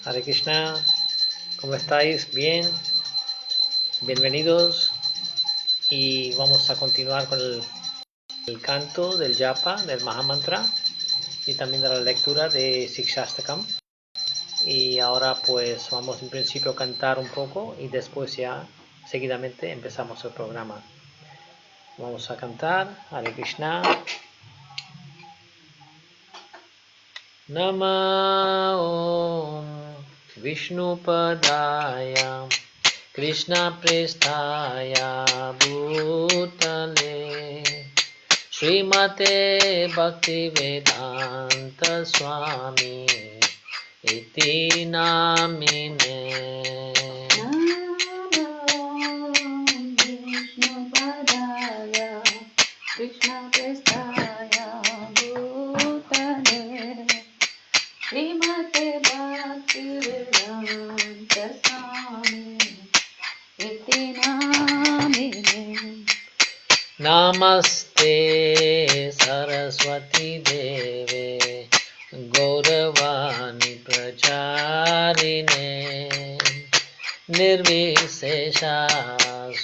Hare Krishna, ¿cómo estáis? ¿Bien? Bienvenidos y vamos a continuar con el canto del Japa, del Mahamantra y también de la lectura de Siksastaka. Y ahora pues vamos en principio a cantar un poco y después ya seguidamente empezamos el programa. Vamos a cantar Hare Krishna. Nama Om Vishnupadaya Krishna Prestaya Bhutale Srimate Bhaktivedanta Swami Iti Namine Vishnupadaya Krishna Prestaya Bhutale Srimate Bhaktivedanta Swami Iti Namine Namaste Saraswati Deve Gauravani Pracharine Nirvishesha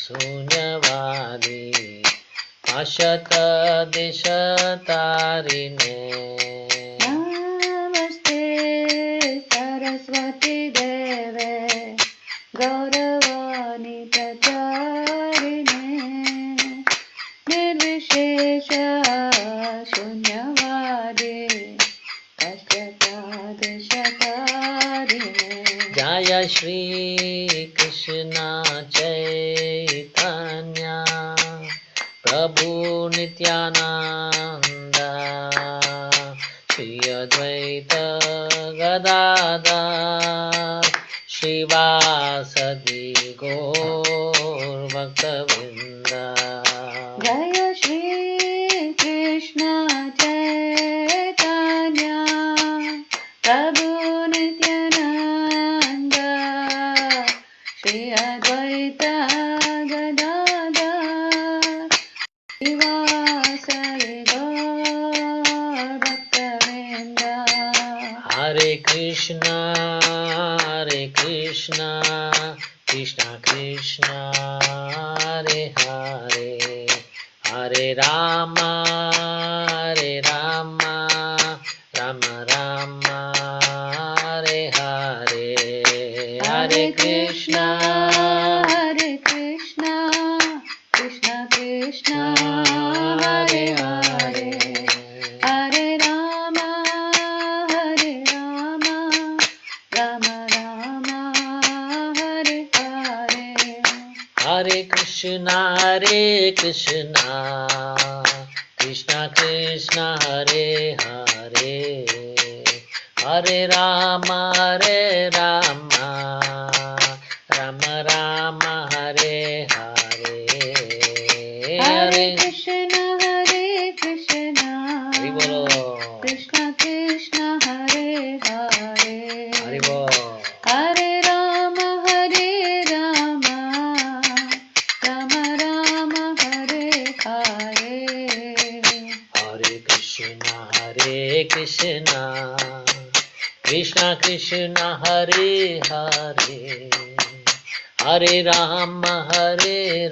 Sunyavadi Ashata Deshatarine Namaste Saraswati Deve Gauravani Pracharine Nirvishesha Shunyavadi Ashtata Deshatarine Jaya Shri Krishna Caitanya Prabhu Nityananda Shri Advaita Gadadhar Shivasadi Gaur Bhaktavinda Jaya Shri Krishna Caitanya Prabhu Nityananda Shri Advaita Gadadhar Shivasari Gaur Bhaktavinda Hare Krishna Krishna Krishna Hare Hare Hare Rama Rama Rama Hare Hare Hare Krishna Krishna Krishna Hare Hare Hare Rama Rama Rama Hare Hare Hare Krishna Krishna Krishna Hare Hare Hare Rama Rama Rama Hare Hare Hare Krishna Hari Bolo Krishna Krishna Hare Hare Hari Bol Hare Rama Rama Rama Hare Hare Hare Krishna Krishna Krishna Hare Hare Hare Rama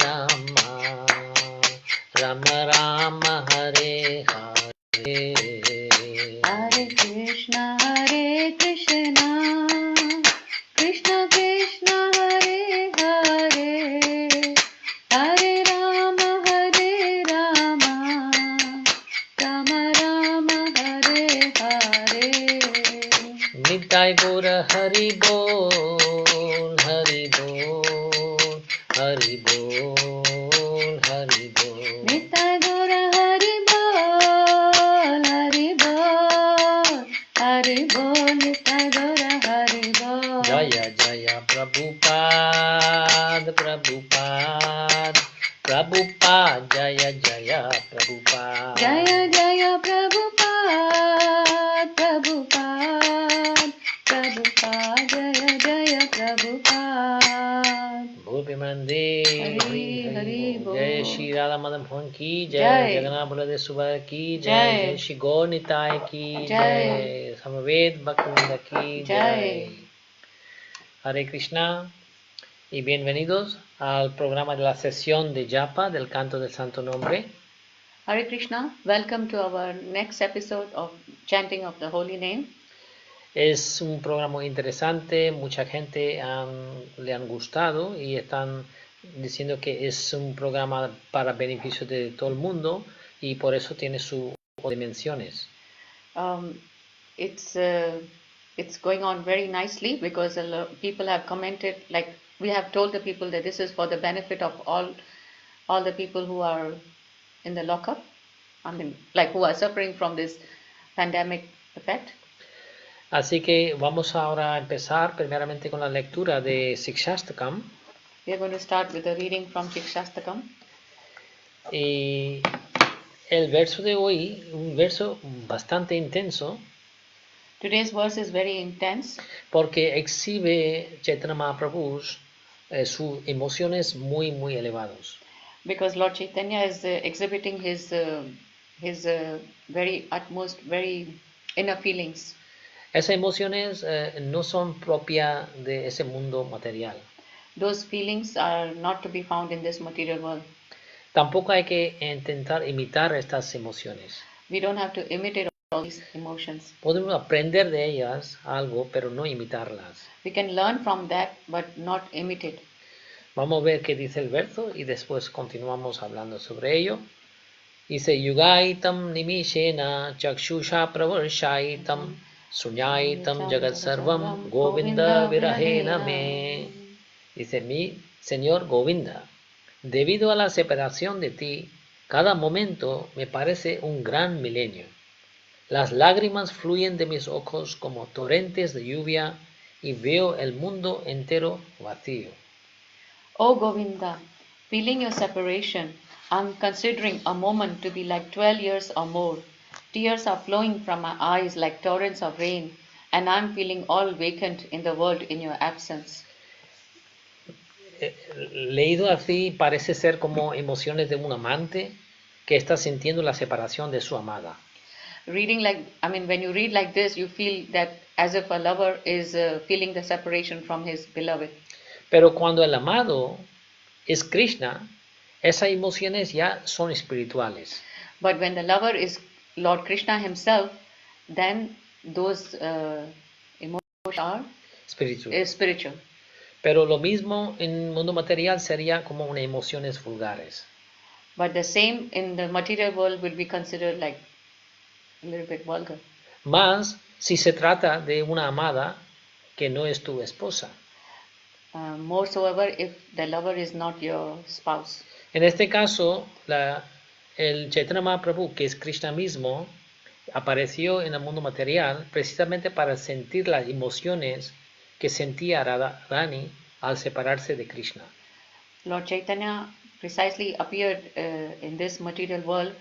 Rama Rama Hare Hare Hare Krishna Krishna Krishna Hare Hare Hare Rama Rama Rama Hare Hare Nitai Gora Hari Bol Hari Bol Hari Bol Hari Bol Nitai Gaura Hari Bol Hari Bol Nitai Gaura Hari Bol Jaya Jaya Prabhupada Jaya Jaya Prabhupada Jaya Jaya Prabhupada Jaya Jaya Prabhupada Bhol Mandir Hari Bol Jai Shri Radha Madan Mohan ki Jai Jai. Jagannath Baladev Subhadra ki Jai. Jai Shri Gaur Nitai ki Jai. Jai Samaved Bhaktivinoda ki Jai. Jai Hare Krishna y bienvenidos al programa de la sesión de Japa del canto del Santo Nombre. Hare Krishna, welcome to our next episode of chanting of the holy name. Es un programa muy interesante, mucha gente le han gustado y están diciendo que es un programa para beneficio de todo el mundo y por eso tiene sus dimensiones. It's going on very nicely because a lot of people have commented, like we have told the people that this is for the benefit of all the people who are in the lockup. I mean, like who are suffering from this pandemic effect. Así que vamos ahora a empezar primeramente con la lectura de Siksastaka. We are going to start with a reading from Siksastaka. Y el verso de hoy, un verso bastante intenso, Today's verse is very intense porque exhibe Chaitanya Mahaprabhu sus emociones muy elevados. because Lord Chaitanya is exhibiting his very utmost, very inner feelings. Esas emociones no son propias de ese mundo material. Those feelings are not to be found in this material world. Tampoco hay que intentar imitar estas emociones. We don't have to imitate all these emotions. Podemos aprender de ellas algo, pero no imitarlas. We can learn from that, but not imitate. Vamos a ver qué dice el verso y después continuamos hablando sobre ello. Dice, Yugaitam nimishena chakshusha pravarshaitam sunyaitam jagat sarvam Govinda virahena me. Dice, mi Señor Govinda, debido a la separación de ti, cada momento me parece un gran milenio. Las lágrimas fluyen de mis ojos como torrentes de lluvia y veo el mundo entero vacío. O Govinda, feeling your separation, I'm considering a moment to be like 12 years or more. Tears are flowing from my eyes like torrents of rain, and I'm feeling all vacant in the world in your absence. Leído así parece ser como emociones de un amante que está sintiendo la separación de su amada. When you read like this, you feel that as if a lover is feeling the separation from his beloved. Pero cuando el amado es Krishna, esas emociones ya son espirituales. But when the lover is Lord Krishna himself, then those emotions are spiritual. Pero lo mismo en el mundo material sería como unas emociones vulgares. But the same in the material world will be considered like a little bit vulgar. Más si se trata de una amada que no es tu esposa. Moreover, if the lover is not your spouse. En este caso, el Chaitanya Mahaprabhu, que es Krishna mismo, apareció en el mundo material precisamente para sentir las emociones que sentía Radharani al separarse de Krishna. Lord Chaitanya precisely appeared in this material world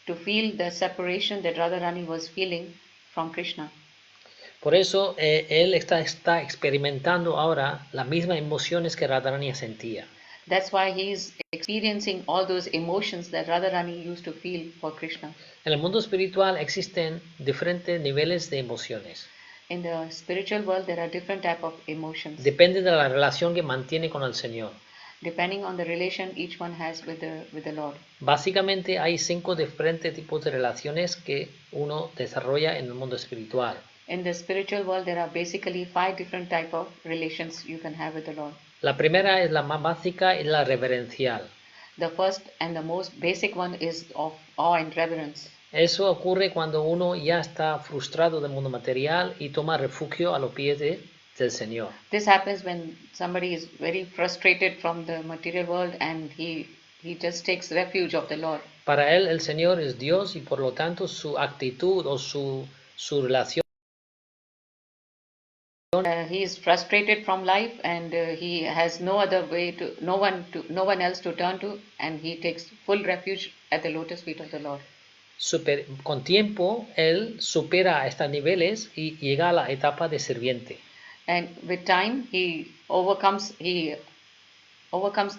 to feel the separation that Radharani was feeling from Krishna. Por eso él está experimentando ahora las mismas emociones que Radharani sentía. That's why he is experiencing all those emotions that Radharani used to feel for Krishna. En el mundo espiritual existen diferentes niveles de emociones. In the spiritual world, there are different type of emotions. Depende de la relación que mantiene con el Señor. Depending on the relation each one has with the Lord. Básicamente hay 5 diferentes tipos de relaciones que uno desarrolla en el mundo espiritual. In the spiritual world, there are basically 5 different type of relations you can have with the Lord. La primera es la más básica, es la reverencial. The first and the most basic one is of awe and reverence. Eso ocurre cuando uno ya está frustrado del mundo material y toma refugio a los pies del Señor. This happens when somebody is very frustrated from the material world and he just takes refuge of the Lord. Para él el Señor es Dios y por lo tanto su actitud o su relación. He is frustrated from life and he has no one else to turn to, and he takes full refuge at the lotus feet of the Lord. Con tiempo él supera estos niveles y llega a la etapa de sirviente. And with time he overcomes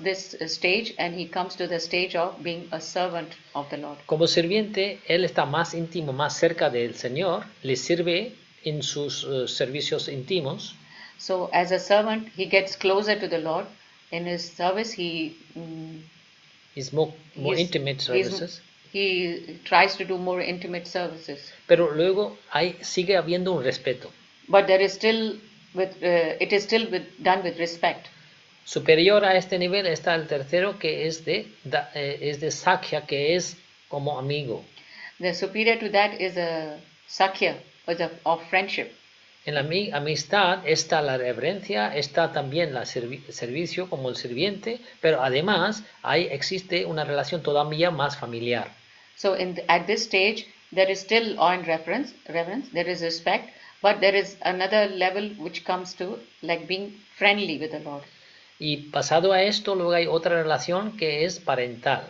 this stage and he comes to the stage of being a servant of the Lord. Como sirviente él está más íntimo, más cerca del Señor, le sirve en sus servicios íntimos. So as a servant, he gets closer to the Lord. In his service, Is more intimate services. He tries to do more intimate services. Pero luego sigue habiendo un respeto. But there is still it is still done with respect. Superior a este nivel está el tercero, que es de Sakya, que es como amigo. The superior to that is a Sakya, of friendship. En la amistad está la reverencia, está también el servicio como el sirviente, pero además existe una relación todavía más familiar. So at this stage, there is still awe and reverence, there is respect, but there is another level which comes to like being friendly with the Lord. Y pasado a esto, luego hay otra relación que es parental.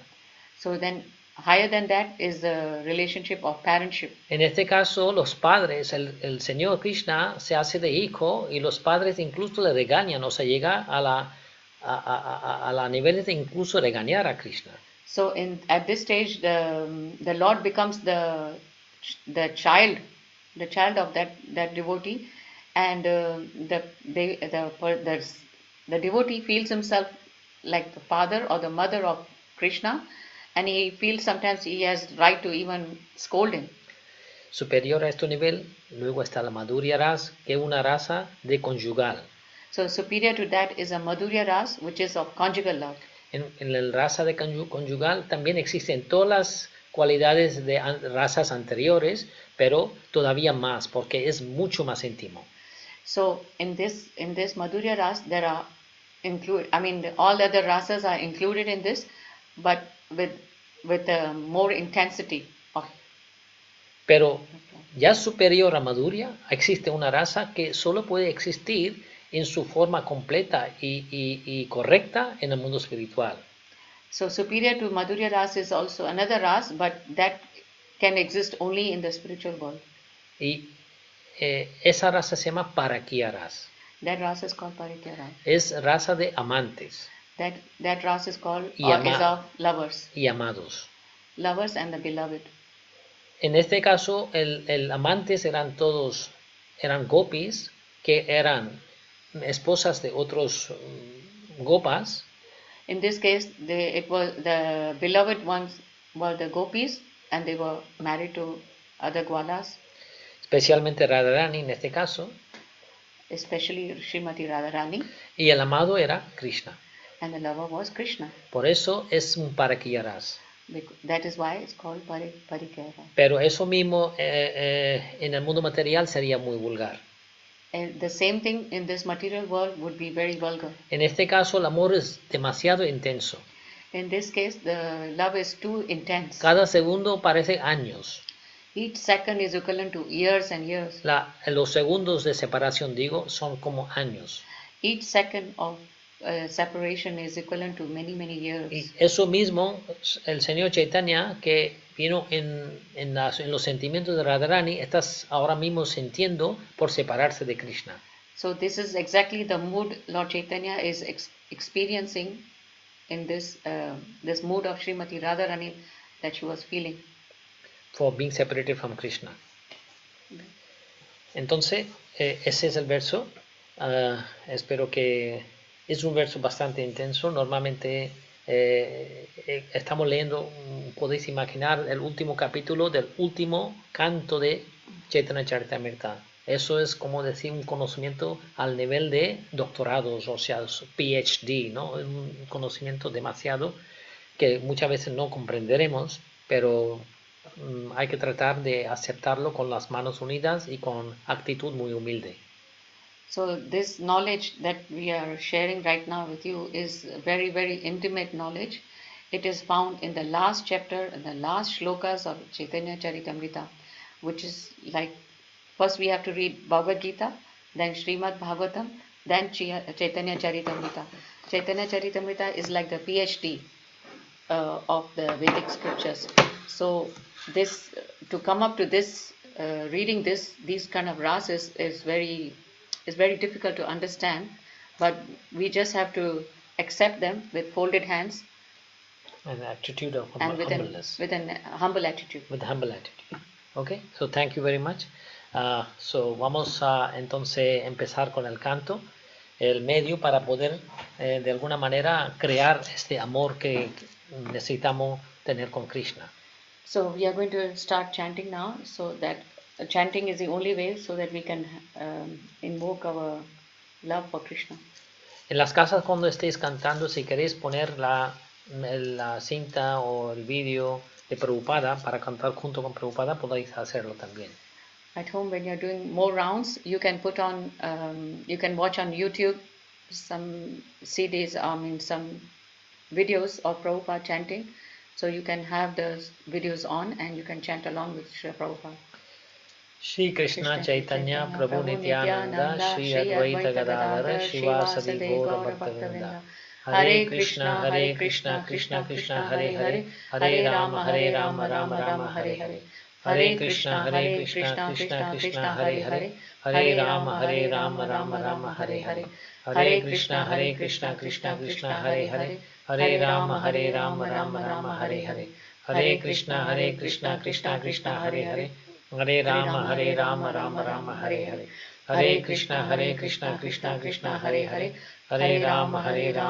So then, higher than that is the relationship of parentship. En este caso, los padres, el Señor Krishna se hace de hijo y los padres incluso le regañan, o sea, llega a la niveles de incluso regañar a Krishna. So at this stage, the Lord becomes the child of that devotee, and the devotee feels himself like the father or the mother of Krishna, and he feels sometimes he has right to even scold him. Superior a este nivel, luego está la Madhurya Ras, que es una raza de conyugal. So superior to that is a Madhurya Ras, which is of conjugal love. En la raza de conyugal también existen todas las cualidades de razas anteriores, pero todavía más, porque es mucho más íntimo. So in this Madhurya Ras, there are all other rasas are included in this, but with more intensity. Pero ya superior a Madhurya, existe una raza que solo puede existir en su forma completa y correcta en el mundo espiritual. So superior to Madhurya Ras is also another ras, but that can exist only in the spiritual world. Y esa raza se llama Parakya Ras. That ras is called Parakya Ras. Es raza de amantes. That ras is called is of lovers. Y amados. Lovers and the beloved. En este caso, el amantes eran gopis que eran esposas de otros gopas. In this case, the beloved ones were the gopis, and they were married to other gwalas. Especialmente Radharani en este caso. Especially Srimati Radharani. Y el amado era Krishna. And the lover was Krishna. Por eso es un Parakya Ras. That is why it's called Parakya Ras. Pero eso mismo en el mundo material sería muy vulgar. And the same thing in this material world would be very vulgar. En este caso el amor es demasiado intenso. In this case, the love is too intense. Cada segundo parece años. Each second is equivalent to years and years. Los segundos de separación, son como años. Each second of separation is equivalent to many, many years. Y eso mismo, el Señor Caitanya, que vino en los sentimientos de Radharani, estás ahora mismo sintiendo por separarse de Krishna. So this is exactly the mood Lord Chaitanya is experiencing in this mood of Srimati Radharani that she was feeling. For being separated from Krishna. Entonces, ese es el verso. Espero que es un verso bastante intenso. Normalmente estamos leyendo, podéis imaginar, el último capítulo del último canto de Chaitanya Charitamrita. Eso es como decir un conocimiento al nivel de doctorados, o sea, PhD, ¿no? Un conocimiento demasiado que muchas veces no comprenderemos, pero hay que tratar de aceptarlo con las manos unidas y con actitud muy humilde. So this knowledge that we are sharing right now with you is very, very intimate knowledge. It is found in the last chapter, in the last slokas of Chaitanya Charitamrita, which is like, first we have to read Bhagavad Gita, then Srimad Bhagavatam, then Chaitanya Charitamrita. Chaitanya Charitamrita is like the PhD of the Vedic scriptures. So this, to come up to this, reading these kind of rasas is very difficult to understand, but we just have to accept them with folded hands. An attitude of and humbleness. With an humble attitude. With humble attitude. Okay, so thank you very much. Vamos a entonces empezar con el canto, el medio para poder de alguna manera crear este amor que necesitamos tener con Krishna. So we are going to start chanting now, so that chanting is the only way so that we can invoke our love for Krishna. En las casas cuando estéis cantando, si queréis poner la cinta o el vídeo de Prabhupada para cantar junto con Prabhupada, podéis hacerlo también. At home, when you're doing more rounds, you can put on, you can watch on YouTube some CDs, some videos of Prabhupada chanting. So you can have the videos on and you can chant along with Srila Prabhupada. Shri Krishna Caitanya Prabhu Nityananda Shri Advaita Gadadhara Shivasadi Gaura Bhaktavinda. Hare Krishna Krishna Krishna Hare Hare Hare Rama Rama Rama Hare Hare. Hare Krishna Krishna Krishna Hare Hare Hare Rama Rama Rama Hare Hare. Hare Krishna Krishna Krishna Hare Hare Hare Rama Rama Rama Hare Hare. Hare Krishna Krishna Krishna Hare Hare Hare Rama Rama Rama Hare Hare. Hare Krishna Krishna Krishna Hare Hare Hare Rama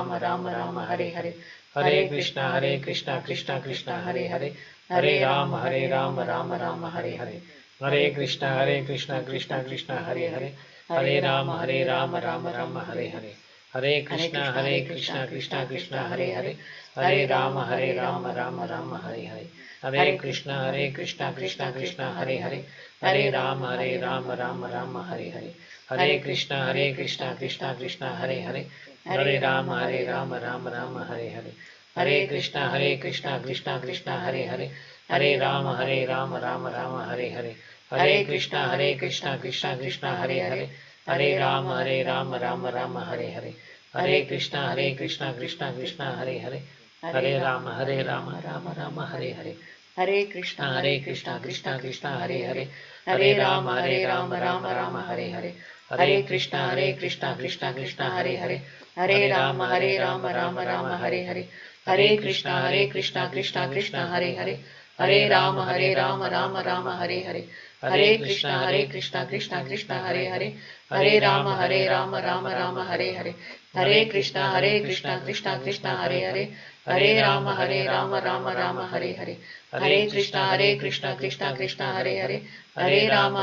Rama Rama Hare Hare. Hare Krishna Krishna Krishna Hare Hare Hare Rama Rama Hare Hare. Hare Krishna Krishna Krishna Hare Hare Hare Rama Rama Hare Hare. Hare Krishna Krishna Krishna Hare Hare Hare Rama Rama Hare Hare. Hare Krishna Krishna Krishna Hare Hare Hare Rama Rama Hare Hare. Hare Krishna Krishna Krishna Hare Hare Hare Rama Rama Hare Hare. Hare Krishna Krishna Krishna Hare Hare Hare Rama Rama Hare Hare. Hare Krishna Krishna Krishna Hare Hare Hare Rama Rama Hare Hare. Hare Krishna Krishna Krishna Hare Hare Hare Rama Rama Hare Hare. Hare Krishna Krishna Krishna Hare Hare Hare Rama Rama Hare Hare. Hare Krishna Krishna Krishna Hare Hare Hare Rama Rama Hare Hare. Hare Krishna Krishna Krishna Hare Hare Hare Rama Rama Hare Hare. Hare Krishna Krishna Krishna Hare Hare Hare Rama Rama Hare Hare. Hare Krishna Krishna Krishna Hare Hare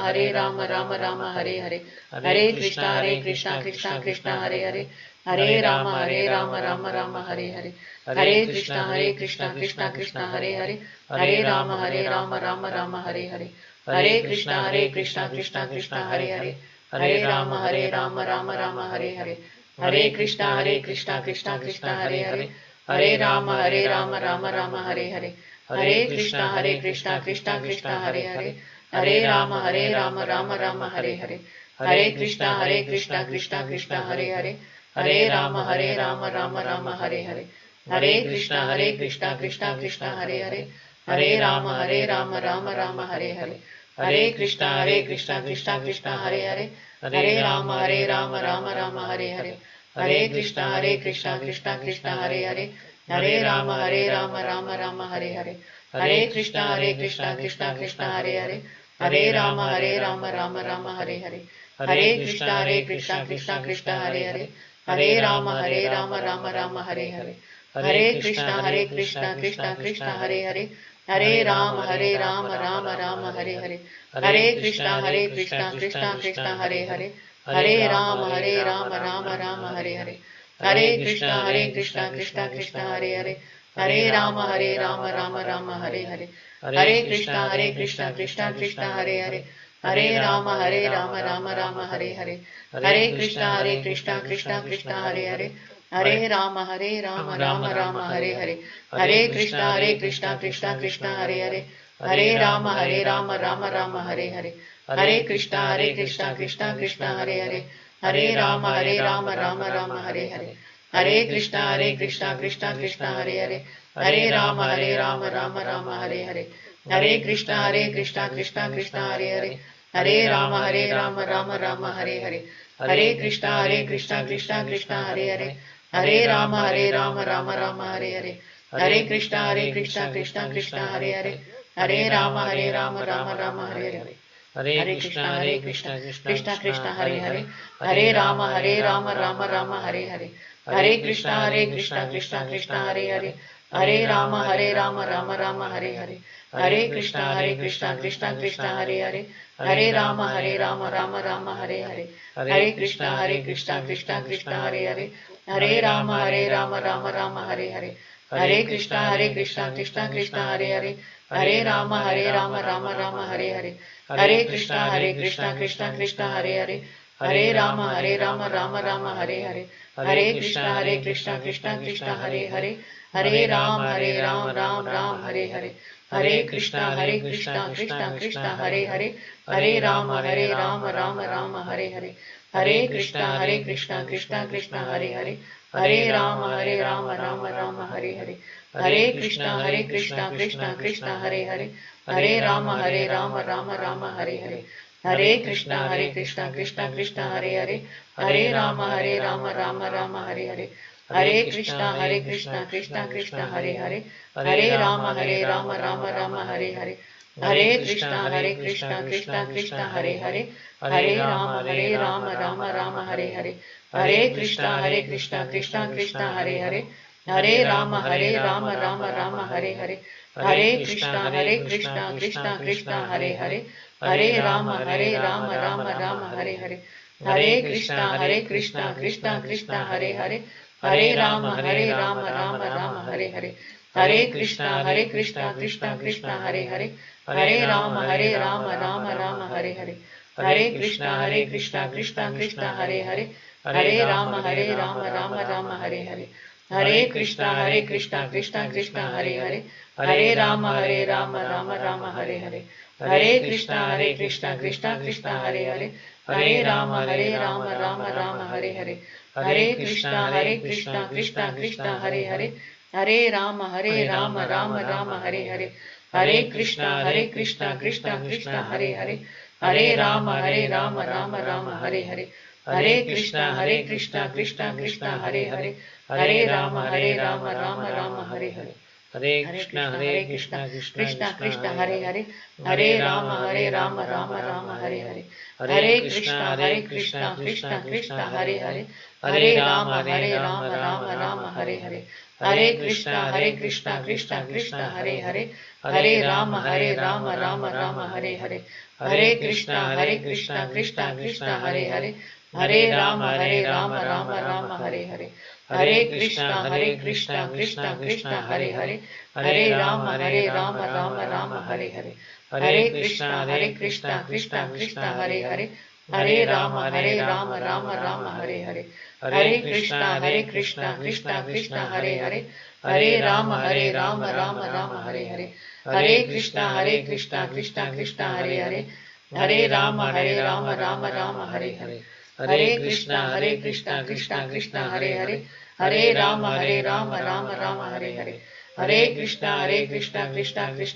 Hare Rama Rama Hare Hare. Hare Krishna Krishna Krishna Hare Hare Hare Rama Rama Hare Hare. Hare Krishna Krishna Krishna Hare Hare Hare Rama Rama Hare Hare. Hare Krishna Krishna Krishna Hare Hare Hare Rama Rama Hare Hare. Hare Krishna Krishna Krishna Hare Hare Hare Rama Rama Hare Hare. Hare Krishna Krishna Krishna Hare Hare Hare Rama Rama Hare Hare. Hare Krishna Krishna Krishna Hare Hare Hare Rama Rama Hare Hare. Hare Krishna Krishna Krishna Hare Hare Hare Rama Rama Hare Hare. Hare Krishna Krishna Krishna Hare Hare Hare Rama Rama Hare Hare. Hare Krishna Krishna Krishna Hare Hare Hare Rama Rama Hare Hare. Hare Krishna Krishna Krishna Hare Hare Hare Rama Rama Hare Hare. Hare Krishna Krishna Krishna Hare Hare Hare Rama Rama Hare Hare. Hare Krishna Krishna Krishna Hare Hare Hare Rama Rama Hare Hare. Hare Krishna Krishna Krishna Hare Hare Hare Rama Rama Hare Hare. Hare Krishna Krishna Krishna Hare Hare Hare Rama Rama Hare Hare. Hare Krishna Krishna Krishna Hare Hare Hare Rama Rama Hare Hare. Hare Krishna Krishna Krishna Hare Hare Hare Rama Rama Hare Hare. Hare Krishna Krishna Krishna Hare Hare Hare Rama Rama Hare Hare. Hare Krishna Krishna Krishna Hare Hare Hare Rama Rama Hare Hare. Hare Krishna Krishna Krishna Hare Hare Hare Rama Rama Hare Hare. Hare Krishna Krishna Krishna Hare Hare Hare Rama Rama Hare Hare. Hare Krishna Krishna Krishna Hare Hare Hare Rama Rama Hare Hare. Hare Krishna Krishna Krishna Hare Hare Hare Rama Rama Hare Hare. Hare Krishna Krishna Krishna Hare Hare Hare Rama Rama Hare Hare. Hare Krishna, Hare Krishna, Krishna Krishna, Hare Hare, Hare Rama, Rama Rama, Hare Hare, Hare Krishna, Krishna Krishna, Hare Hare, Hare Rama, Rama Rama, Hare Hare, Hare Krishna, Krishna Krishna, Hare Hare, Hare Rama, Rama Rama, Hare Hare, Hare Krishna, Krishna Krishna, Hare Hare, Hare Rama, Rama Rama, Hare Hare, Hare Krishna, Krishna Krishna, Hare Hare, Hare Rama, Rama Rama, Hare Hare, Hare Krishna, Krishna Krishna, Hare Hare, Hare Rama, Rama Rama, Hare Hare, Hare Krishna, Krishna Hare Hare, Hare Rama, Ram Hare Hare, Hare Krishna, Krishna Hare Hare, Hare Rama, Rama Hare Hare, Hare Krishna, Krishna Hare Hare, Hare Rama, Rama Hare Hare, Hare Krishna, Krishna Hare Hare, Hare Rama, Rama Hare Hare, Hare Krishna, Krishna Hare Hare, Hare Rama, Rama Hare Hare, Hare Krishna, Krishna Hare Hare, Hare Rama, Rama Hare Hare, Hare Krishna, Krishna Hare Hare, Hare Rama, Rama Hare Hare, Hare Krishna, Krishna Hare Hare, Hare Rama, Rama Hare Hare, Hare Krishna, Krishna Hare Hare, Hare Rama, Rama Hare Hare, Hare Krishna, Krishna Hare Hare, Hare Rama, Rama Hare Hare, Hare Krishna, Krishna Hare Hare, Hare Rama, Rama Hare Hare, Hare Krishna, Krishna Hare Hare, Hare Rama, Rama Hare Hare, Hare Krishna, Krishna Hare Hare, Hare Rama, Rama Hare Hare, Hare Krishna, Krishna Hare Hare, Hare Rama, Rama Hare Hare, Hare Krishna, Krishna Hare Hare, Hare Rama, Rama Hare Hare, Hare Krishna, Krishna Hare Hare, Hare Rama, Rama Hare Hare, Hare Krishna, Krishna Hare Hare, Hare Rama, Rama Hare Hare, Hare Krishna, Krishna Hare Hare, Hare Rama, Rama Hare Hare, Hare Krishna, Krishna Hare Hare, Hare Rama, Rama Hare Hare, Hare Krishna, Krishna Hare Hare, Hare Rama, Rama Hare Hare, Hare Krishna, Krishna Hare Hare, Hare Rama, Rama Hare Hare, Hare Krishna, Krishna Hare Hare, Hare Rama, Rama Hare Hare, Hare Krishna, Krishna Hare Hare, Hare Rama, Rama Hare Hare, Hare Krishna, Krishna Hare Hare, Hare Rama, Rama Hare Hare, Hare Krishna,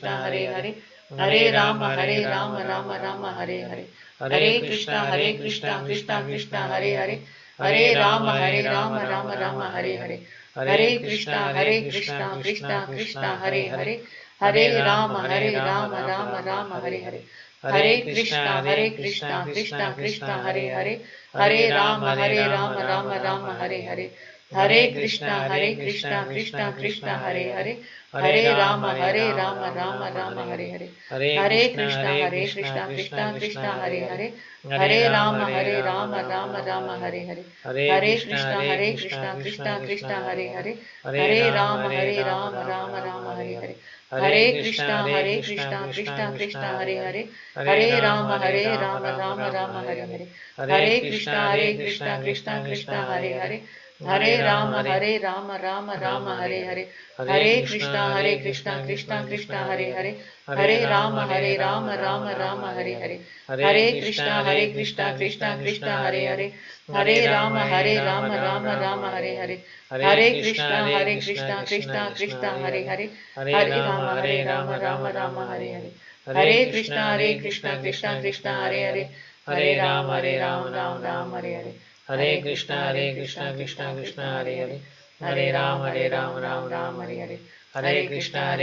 Krishna Hare Hare, Hare Rama, Rama Hare Hare, Hare Krishna, Krishna Hare Hare, Hare Rama, Rama Hare Hare, Hare Krishna, Krishna Hare Hare, Hare Rama, Rama Hare Hare, Hare Krishna, Krishna Hare Hare, Hare Rama, Rama Hare Hare, Hare Krishna, Krishna Hare Hare, Hare Rama, Rama Hare Hare, Hare Krishna, Krishna Hare Hare, Hare Rama, Rama Hare Hare, Hare Krishna, Krishna Hare Hare, Hare Rama, Rama Hare Hare, Hare Krishna, Krishna Hare Hare, Hare Rama, Rama Hare Hare, Hare Krishna, Krishna Hare Hare, Hare Rama, Rama Hare Hare, Hare Krishna, Krishna Hare Hare, Hare Rama, Rama Hare Hare, Hare Krishna, Krishna Hare Hare, Hare Rama, Rama Hare Hare, Hare Krishna, Krishna Hare Hare, Hare Rama, Rama Hare Hare, Hare Krishna, Krishna Hare Hare, Hare Rama, Rama Hare Hare, Hare Krishna, Krishna Hare Hare, Hare Rama, Rama Hare Hare, Hare Krishna, Krishna Hare Hare, Hare Rama, Rama Hare Hare, Hare Krishna, Krishna Hare Hare, Hare Rama, Rama Hare Hare, Hare Krishna,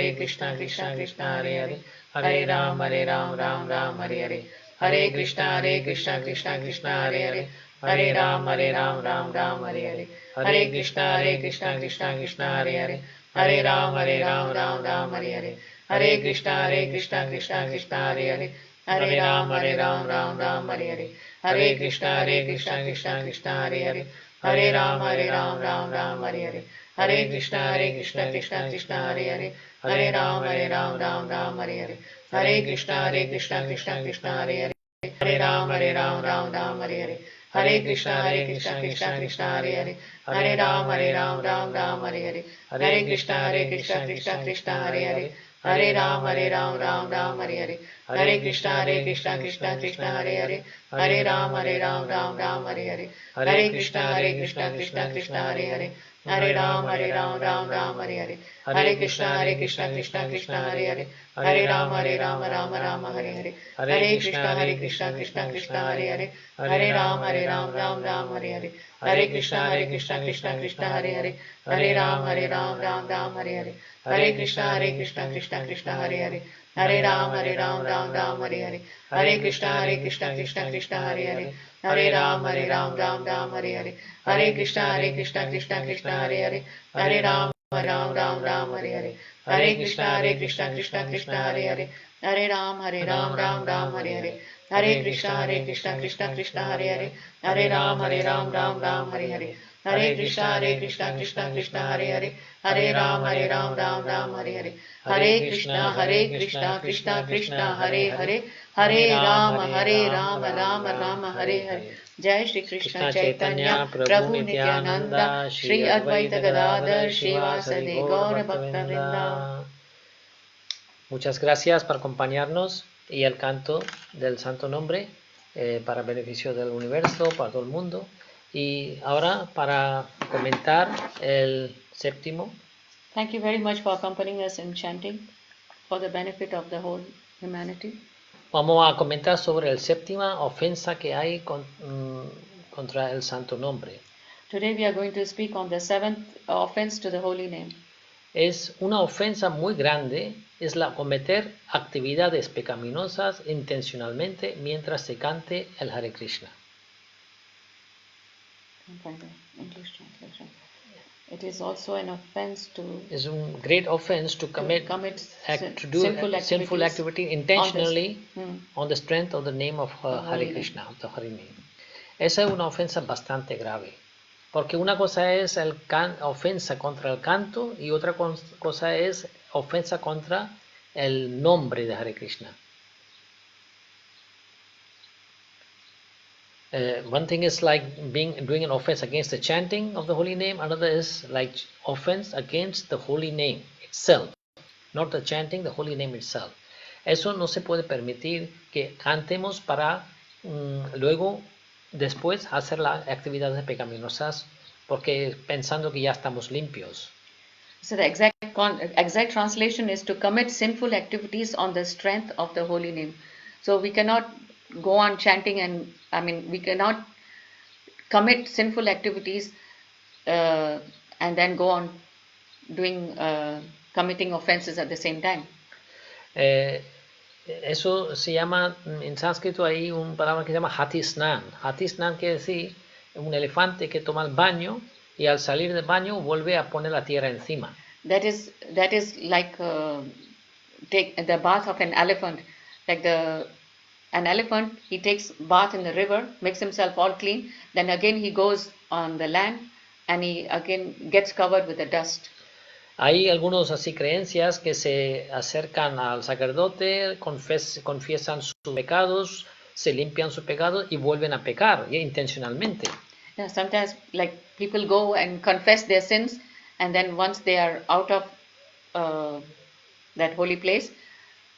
Krishna Hare Hare, Hare Rama, Rama Hare Hare, Hare Krishna, Krishna Krishna, Hare Hare, Hare Ram, Ram Ram, Hare Hare, Hare Krishna, Krishna Krishna, Hare Hare, Hare Ram, Ram Ram, Hare Hare, Hare Krishna, Krishna Krishna, Hare Hare, Hare Ram, Ram Ram, Hare Hare, Hare Krishna, Krishna Krishna, Hare Hare, Hare Ram, Ram Ram, Hare Hare, Hare Krishna, Krishna Hare Hare, Hare Ram, Ram Ram, Hare Hare, Hare Krishna, Krishna Hare Hare, Hare Ram, Ram Ram, Hare Hare, Hare Krishna, Krishna Hare Hare, Hare Ram, Ram Ram, Hare Hare, Hare Krishna, Krishna Hare Hare, Hare Ram, Ram Ram, Hare Hare, Hare Krishna, Krishna Hare Hare, Hare Ram, Ram Ram, Hare Hare, Hare Krishna, Krishna Hare Hare, Hare Ram, Ram Ram, Hare Hare, Hare Krishna, Krishna Hare Hare, Hare Ram, Ram Hare Hare, Hare Krishna, Krishna Hare Hare, Hare Ram, Ram Hare Hare, Hare Krishna, Krishna Hare Hare, Hare Ram, Ram Hare Hare, Hare Krishna, Krishna Hare Hare, Hare Ram, Ram Hare Hare, Hare Krishna, Krishna Hare Hare, Hare Ram, Ram Hare Hare, Hare Krishna, Krishna Hare Hare, Hare Ram, Ram Hare Hare, Hare Krishna, Krishna Hare Hare, Hare Ram, Ram Hare Hare, Hare Krishna, Krishna Hare Hare, Hare Ram, Ram Hare Hare, Hare Krishna, Krishna Hare Hare, Hare Ram, Ram Hare Hare, Hare Krishna, Krishna Hare Hare, Hare Ram, Ram Hare Hare. Jai Shri Krishna Chaitanya Prabhu Nityananda Shri Advaita Gadadhar Shivasadi Gaura Bhaktavinda. Muchas gracias por acompañarnos y el canto del Santo Nombre para beneficio del universo, para todo el mundo. Y ahora para comentar el séptimo. Thank you very much for accompanying us in chanting for the benefit of the whole humanity. Vamos a comentar sobre la séptima ofensa que hay contra el Santo Nombre. Today we are going to speak on the seventh offense to the holy name. Es una ofensa muy grande, es la cometer actividades pecaminosas intencionalmente mientras se cante el Hare Krishna. English translation. It is also an offense to. It's a great offense to do sinful activity intentionally on the strength of the name of Hare Krishna, of the Hare name. Esa es una ofensa bastante grave, porque una cosa es ofensa contra el canto y otra cosa es ofensa contra el nombre de Hare Krishna. One thing is like doing an offense against the chanting of the holy name. Another is like offense against the holy name itself, not the chanting, the holy name itself. Eso no se puede permitir que cantemos para luego después hacer las actividades pecaminosas porque pensando que ya estamos limpios. So the exact translation is to commit sinful activities on the strength of the holy name. So we cannot go on chanting we cannot commit sinful activities and then go on doing committing offenses at the same time. Eso se llama, en sánscrito hay una palabra que se llama hatisnan. Hatisnan quiere decir un elefante que toma el baño y al salir del baño vuelve a poner la tierra encima. That is like take the bath of an elephant. Like an elephant, he takes bath in the river, makes himself all clean, then again he goes on the land and he again gets covered with the dust. Hay algunos así creencias que se acercan al sacerdote, confiesan sus pecados, se limpian sus pecados y vuelven a pecar intencionalmente. Yeah, sometimes like people go and confess their sins and then once they are out of that holy place,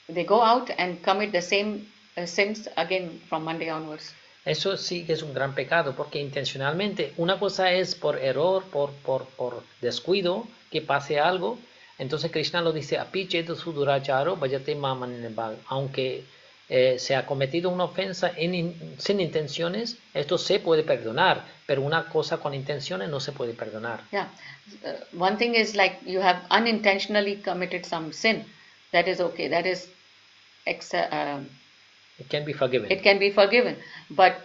they go out and commit the same sins again from Monday onwards. Eso sí que es un gran pecado porque intencionalmente una cosa es por error, por descuido que pase algo. Entonces Krishna lo dice, aunque se ha cometido una ofensa sin intenciones, esto se puede perdonar, pero una cosa con intenciones no se puede perdonar. Yeah, one thing is like you have unintentionally committed some sin, that is okay, that is It can be forgiven. It can be forgiven. But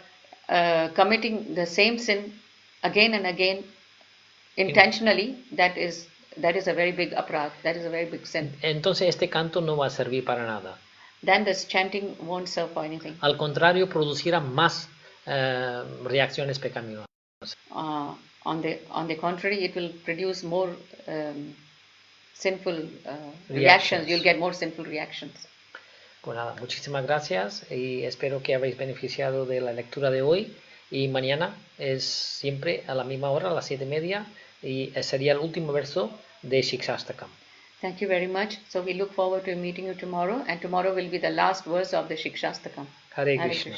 committing the same sin again and again intentionally, that is a very big aparadh, that is a very big sin. Entonces este canto no va a servir para nada. Then this chanting won't serve for anything. Al contrario, producirá más reacciones pecaminosas. On the contrary, it will produce more sinful reactions. You'll get more sinful reactions. Pues nada, muchísimas gracias y espero que habéis beneficiado de la lectura de hoy. Y mañana es siempre a la misma hora, a las 7:30, y sería el último verso de Siksastaka. Thank you very much. So we look forward to meeting you tomorrow, and tomorrow will be the last verse of the Siksastaka. Hare Krishna.